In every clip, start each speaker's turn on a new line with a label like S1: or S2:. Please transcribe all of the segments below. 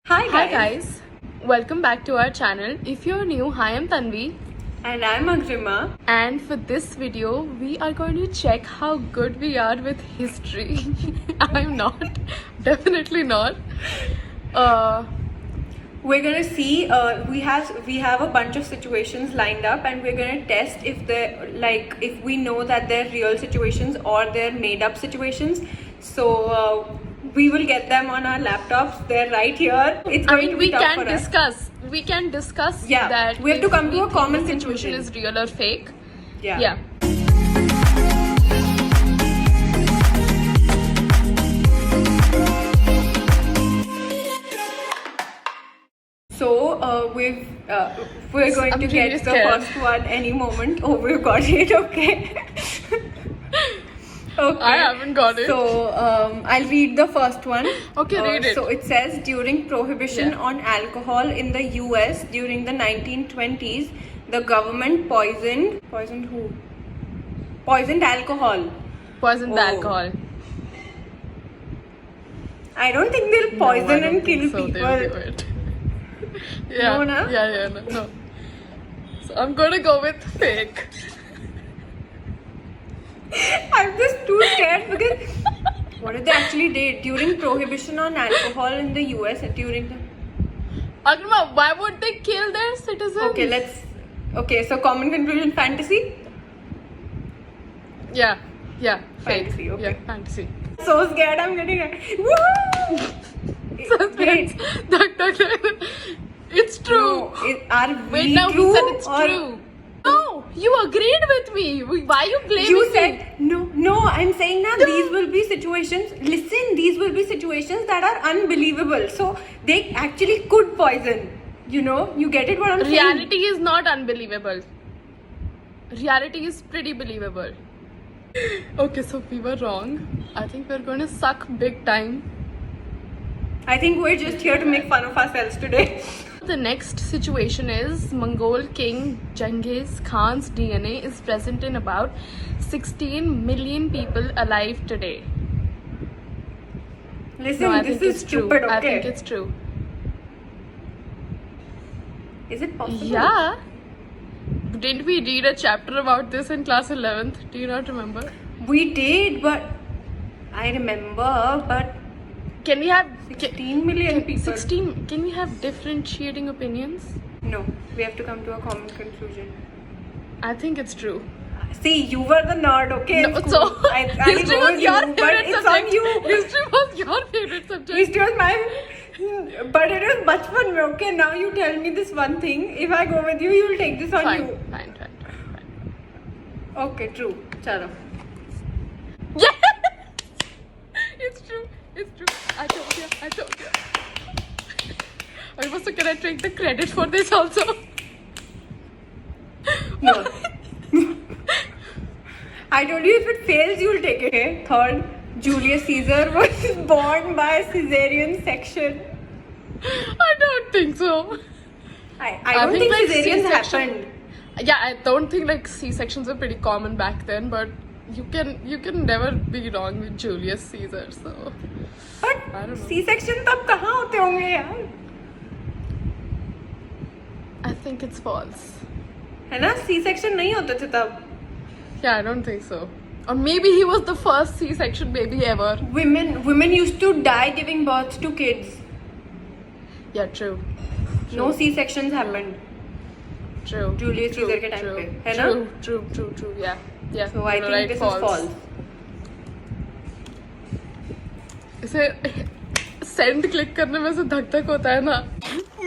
S1: Hi guys, welcome back to our channel. If you're new, hi, I'm Tanvi,
S2: And I'm Agrima.
S1: and for this video we are going to check how good we are with history. I'm not, definitely not.
S2: We're gonna see. We have a bunch of situations lined up, and we're gonna test if we know that they're real situations or they're made up situations. So we will get them on our laptops. They're right here. It's going to be
S1: We
S2: tough
S1: can
S2: for us.
S1: discuss. We can discuss
S2: Yeah,
S1: that
S2: we have to
S1: if
S2: come to
S1: we
S2: a
S1: think
S2: common
S1: the situation
S2: conclusion.
S1: is real or fake.
S2: Yeah. So we're going
S1: I'm
S2: to
S1: really
S2: get the
S1: scared.
S2: first one any moment. Oh, we've got it. Okay. Okay.
S1: I haven't got it.
S2: So I'll read the first one.
S1: Okay, read it.
S2: So it says during prohibition
S1: Yeah.
S2: on alcohol in the US during the 1920s, the government poisoned who? Poisoned alcohol.
S1: Poison the
S2: Oh.
S1: alcohol.
S2: I don't think they'll
S1: No, I
S2: poison
S1: don't
S2: and kill
S1: think so. They'll do
S2: people.
S1: it. Yeah.
S2: No, na?
S1: Yeah, no. So I'm gonna go with fake.
S2: I'm just too scared because what if they actually did during prohibition on alcohol in the US during the
S1: Agrima, why would they kill their citizens?
S2: Okay, so common conclusion fantasy?
S1: Yeah, fake.
S2: Fantasy, okay.
S1: Yeah, fantasy.
S2: So scared I'm getting woo!
S1: Suspense. It's true.
S2: Are
S1: Wait,
S2: we
S1: now
S2: true
S1: he said it's
S2: or-
S1: true. No, you agreed with me. Why you blaming
S2: You
S1: me?
S2: said no, I'm saying now these will be situations. Listen, these will be situations that are unbelievable. So they actually could poison. You know, you get it what I'm saying?
S1: Reality is not unbelievable. Reality is pretty believable. Okay, so we were wrong. I think we're going to suck big time.
S2: I think we're just here to make fun of ourselves today.
S1: The next situation is Mongol King Genghis Khan's DNA is present in about 16 million people alive today.
S2: Listen,
S1: No, I
S2: this
S1: think
S2: is
S1: it's true.
S2: stupid, okay?
S1: I think it's true.
S2: Is it possible?
S1: Yeah. Didn't we read a chapter about this in class 11th? Do you not remember?
S2: We did, but I remember, but
S1: Can we have
S2: 16 million people.
S1: 16? Can we have differentiating opinions?
S2: No, we have to come to a common conclusion.
S1: I think it's true.
S2: See, you were the nerd, okay?
S1: No,
S2: It's
S1: so
S2: cool. I
S1: history
S2: know
S1: was your
S2: you, but
S1: favorite
S2: it's
S1: subject.
S2: on you.
S1: History was your favorite subject.
S2: History was my. But it was bachpan mein, okay? Now you tell me this one thing. If I go with you, you will take this on
S1: Fine,
S2: you.
S1: fine.
S2: Okay, true. Chalo.
S1: Yeah! It's true. I told you. Also, can I take the credit for this also?
S2: No. I told you if it fails, you'll take it. Okay? Third, Julius Caesar was born by a cesarean section.
S1: I don't think so.
S2: I don't think
S1: like,
S2: cesareans
S1: C-section-
S2: happened.
S1: Yeah, I don't think like C-sections were pretty common back then, but you can never be wrong with Julius Caesar. So I don't
S2: But
S1: know.
S2: C-section तब कहाँ होते होंगे यार?
S1: I think it's false.
S2: है ना? C-section नहीं होते थे तब.
S1: Yeah, I don't think so. Or maybe he was the first C-section baby ever.
S2: Women used to die giving birth to kids.
S1: Yeah, true.
S2: No C-sections happened.
S1: True.
S2: Julius
S1: True,
S2: Caesar के time
S1: true,
S2: पे, है ना?
S1: True. Yeah.
S2: So I
S1: you're
S2: think
S1: right,
S2: this is false.
S1: इसे send click करने में से धक धक होता है ना.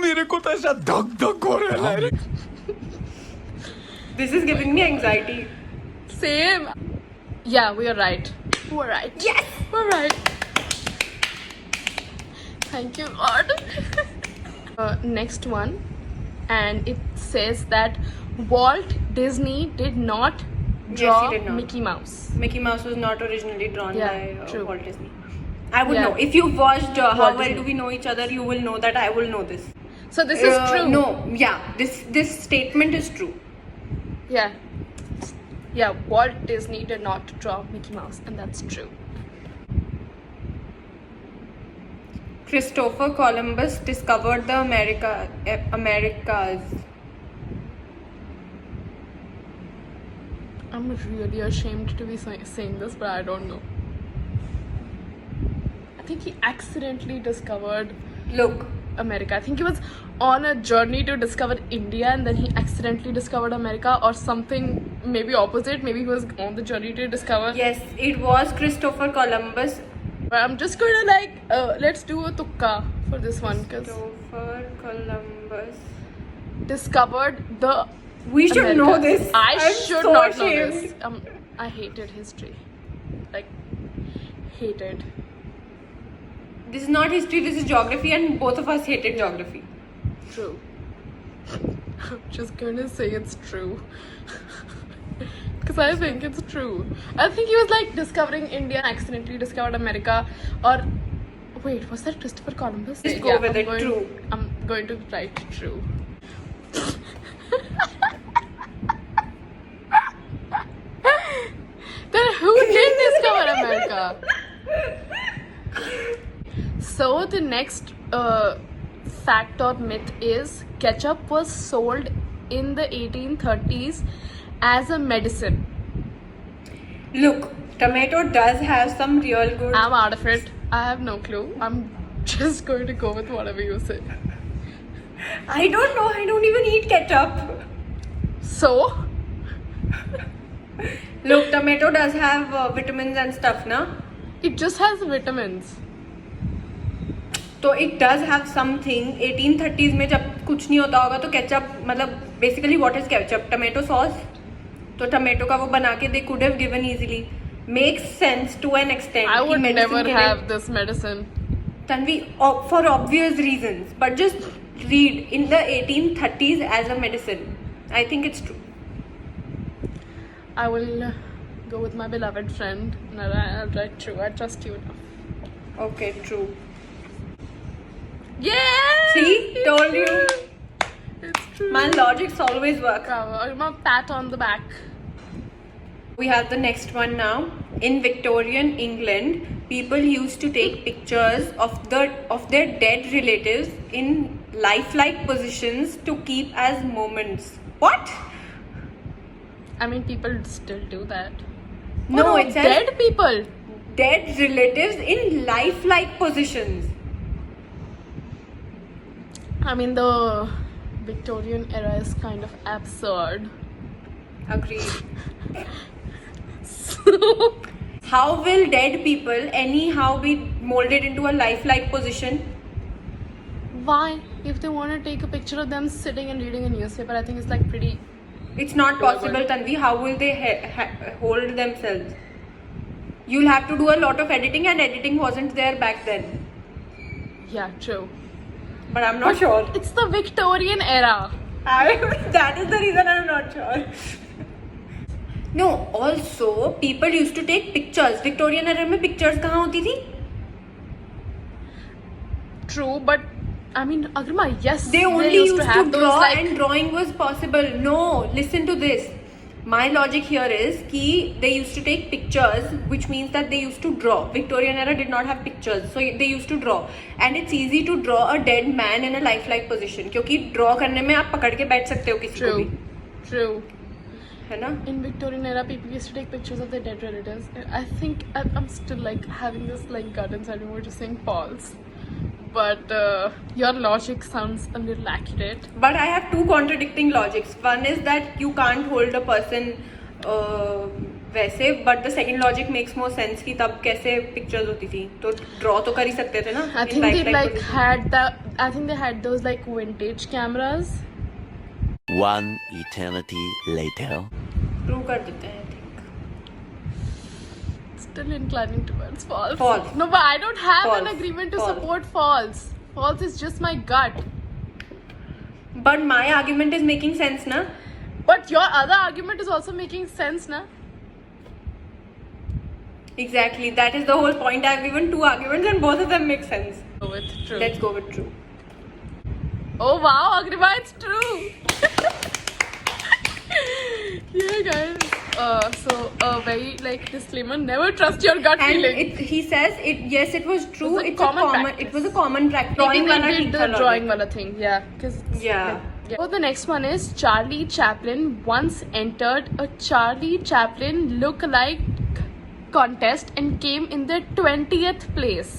S3: मेरे को तो ऐसा धक धक हो रहा है.
S2: This is giving me anxiety.
S1: Same. Yeah, we are right. We're right.
S2: Yes!
S1: We're right. Thank you, Lord. Next one, and it says that Walt Disney did not draw
S2: Yes, he did not.
S1: Mickey Mouse.
S2: Mickey Mouse was not originally drawn
S1: Yeah,
S2: by
S1: true.
S2: Walt Disney. I would
S1: Yeah.
S2: know. If you've watched How
S1: Walt
S2: Well
S1: Disney.
S2: Do We Know Each Other, you will know that I will know this.
S1: So this is true.
S2: No, yeah. This statement is true.
S1: Yeah. Yeah, Walt Disney did not draw Mickey Mouse, and that's true.
S2: Christopher Columbus discovered the Americas.
S1: I'm really ashamed to be saying this, but I don't know. I think he accidentally discovered
S2: Look,
S1: America. I think he was on a journey to discover India and then he accidentally discovered America, or something maybe opposite. Maybe he was on the journey to discover.
S2: yes, it was Christopher Columbus.
S1: But I'm just going to let's do a tukka for this one because
S2: Christopher Columbus.
S1: discovered the
S2: We should
S1: America.
S2: know this.
S1: I
S2: I'm
S1: should
S2: so
S1: not
S2: ashamed.
S1: know this. I hated history. Like, hated.
S2: This is not history, this is geography, and both of us hated geography.
S1: True. I'm just gonna say it's true. Because I think it's true. I think he was like discovering India and accidentally discovered America. Or, wait, was that Christopher Columbus?
S2: Just go with it, true.
S1: I'm going to write true. Then who did discover America? So the next fact or myth is ketchup was sold in the 1830s as a medicine.
S2: Look, tomato does have some real good.
S1: I'm out of it. I have no clue. I'm just going to go with whatever you say.
S2: I don't know, I don't even eat ketchup.
S1: So,
S2: Look, tomato does have vitamins and stuff, na?
S1: it just has vitamins.
S2: तो it does have something 1830s में जब कुछ नहीं होता होगा तो ketchup मतलब basically what is ketchup tomato sauce तो टमेटो का वो बना के they could have given easily makes sense to an extent
S1: I would never have this medicine.
S2: Tanvi, for obvious reasons, but just read in the 1830s as a medicine. I think it's true.
S1: I will go with my beloved friend. No, I'll write true. I trust you enough.
S2: Okay, true.
S1: Yeah!
S2: See? Told you.
S1: It's true.
S2: My logics always work.
S1: Bravo. I'm a pat on the back.
S2: We have the next one now. In Victorian England, people used to take pictures of their dead relatives in lifelike positions to keep as moments. What?
S1: I mean, people still do that.
S2: No,
S1: Oh,
S2: it says
S1: dead people.
S2: dead relatives in lifelike positions.
S1: I mean, the Victorian era is kind of absurd.
S2: Agreed. How will dead people anyhow be molded into a lifelike position?
S1: Why? If they want to take a picture of them sitting and reading a newspaper, I think it's like pretty.
S2: It's not possible, Tanvi. How will they hold themselves? You'll have to do a lot of editing, and editing wasn't there back then.
S1: Yeah, true.
S2: But I'm not sure.
S1: It's the Victorian era.
S2: That is the reason I'm not sure. No, also people used to take pictures. Victorian era में pictures कहाँ होती थी?
S1: True, but I mean, Agrima, yes,
S2: They only used to
S1: have
S2: draw,
S1: those, like,
S2: and drawing was possible. No, listen to this. My logic here is कि they used to take pictures, which means that they used to draw. Victorian era did not have pictures, so they used to draw. And it's easy to draw a dead man in a lifelike position, क्योंकि draw करने में आप पकड़ के बैठ सकते हो किसी को
S1: True.
S2: भी,
S1: True.
S2: है ना?
S1: In Victorian era, people used to take pictures of their dead relatives. I think I'm still like having this like gut inside me, we're just saying false. But your logic sounds a little accurate.
S2: But I have two contradicting logics. One is that you can't hold a person वैसे, but the second logic makes more sense कि तब कैसे pictures होती थी, तो draw तो कर ही सकते थे ना?
S1: I
S2: in
S1: think they
S2: lifelike
S1: like
S2: position.
S1: had that. I think they had those like vintage cameras.
S4: One eternity later.
S2: Prove कर देते हैं, I think.
S1: Still inclining towards false.
S2: False.
S1: No, but I don't have an
S2: False.
S1: agreement to
S2: False.
S1: support false. False is just my gut.
S2: But my argument is making sense, na?
S1: But your other argument is also making sense, na?
S2: Exactly. That is the whole point. I have given two arguments and both of them make sense.
S1: Go with true.
S2: Let's go with true.
S1: Oh wow, Agrima, it's true. Yeah, guys. So a very like disclaimer: never trust your gut
S2: And
S1: feeling.
S2: he says it. Yes, it was true.
S1: It's a
S2: It's
S1: common
S2: a common.
S1: practice.
S2: It was a common practice.
S1: Maybe
S2: Drawing
S1: they
S2: wala
S1: did
S2: theek
S1: the
S2: tha log.
S1: drawing wala thing, yeah. Because
S2: Yeah.
S1: So the next one is Charlie Chaplin once entered a Charlie Chaplin look-alike contest and came in the 20th place.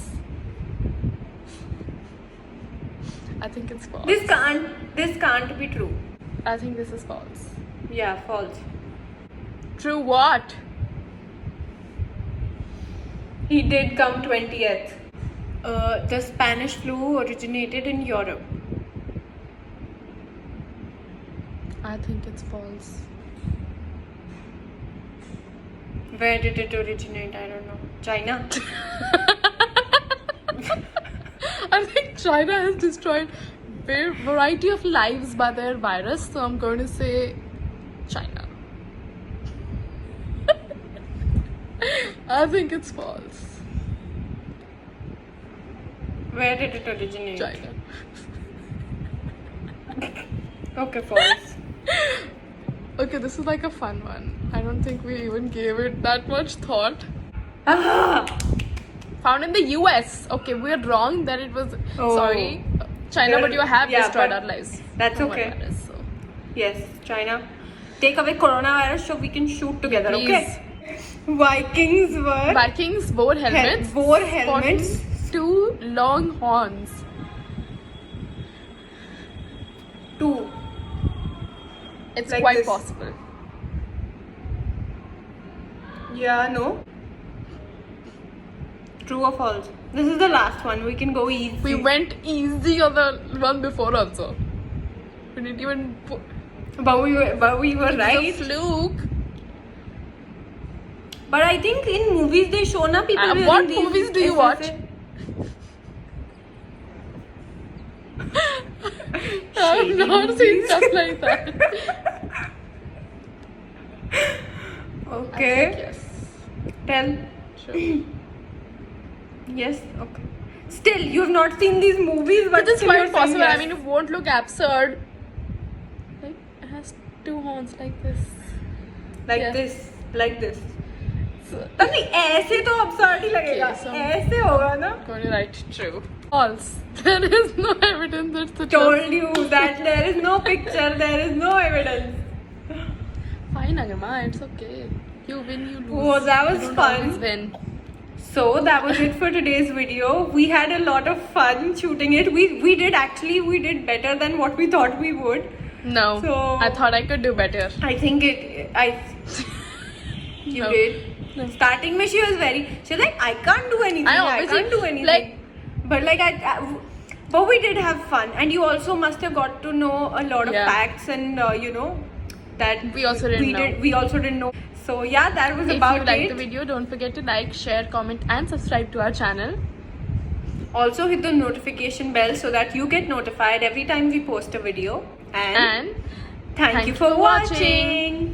S1: I think it's false.
S2: This can't be true.
S1: I think this is false.
S2: Yeah, false.
S1: True what?
S2: He did come 20th. The Spanish flu originated in Europe.
S1: I think it's false.
S2: Where did it originate? I don't know. China.
S1: I think China has destroyed a variety of lives by their virus, so I'm going to say China. I think it's false.
S2: Where did it originate?
S1: China.
S2: Okay, false.
S1: Okay, this is like a fun one. I don't think we even gave it that much thought.
S2: Ah!
S1: Found in the US. Okay, we're wrong that it was.
S2: Oh.
S1: Sorry, China, but you have
S2: Yeah,
S1: destroyed
S2: but
S1: our lives.
S2: that's
S1: from
S2: okay.
S1: one virus, so.
S2: Yes, China. Take away coronavirus so we can shoot together,
S1: Please.
S2: okay? Vikings were
S1: Vikings wore helmets.
S2: wore helmets.
S1: sporting two long horns.
S2: 2.
S1: It's
S2: Like
S1: quite
S2: this.
S1: possible.
S2: Yeah, no. True or false? This is the last one. We can go easy.
S1: We went easy on the one before also. We didn't even put
S2: But we were
S1: It's a
S2: right.
S1: fluke.
S2: But I think in movies they show na people wearing
S1: What
S2: these
S1: movies do you watch? I've
S2: Shady
S1: not seen
S2: movies.
S1: stuff like that.
S2: Okay.
S1: Yes.
S2: Tell.
S1: Sure.
S2: Yes. Okay. Still, you've not seen these movies, but
S1: But it's
S2: still you're
S1: quite
S2: saying
S1: possible. I
S2: yes.
S1: mean, it won't look absurd. Like, it has two horns like this.
S2: like
S1: yeah.
S2: this, like this.
S1: So,
S2: नहीं ऐसे तो absurd ही लगेगा.
S1: Okay, so-
S2: ऐसे होगा ना.
S1: going to write true. False. There is no evidence that the
S2: Told you that there is no picture, there is no evidence.
S1: Fine, Agarma. It's okay. You win, you lose.
S2: Oh, that was
S1: You don't
S2: fun.
S1: always win.
S2: So that was it for today's video. We had a lot of fun shooting it. We did better than what we thought we would.
S1: No.
S2: So-
S1: I thought I could do better.
S2: I think you
S1: No.
S2: did.
S1: No.
S2: Starting mein she was like I can't do anything.
S1: I
S2: I
S1: obviously,
S2: can't do anything.
S1: like-
S2: but like but we did have fun, and you also must have got to know a lot of
S1: Yeah.
S2: facts, and that
S1: We also didn't know.
S2: We also didn't know. So yeah, that was
S1: If
S2: about
S1: you liked
S2: it.
S1: the video, don't forget to like, share, comment, and subscribe to our channel.
S2: Also hit the notification bell so that you get notified every time we post a video. And
S1: And
S2: thank you for watching.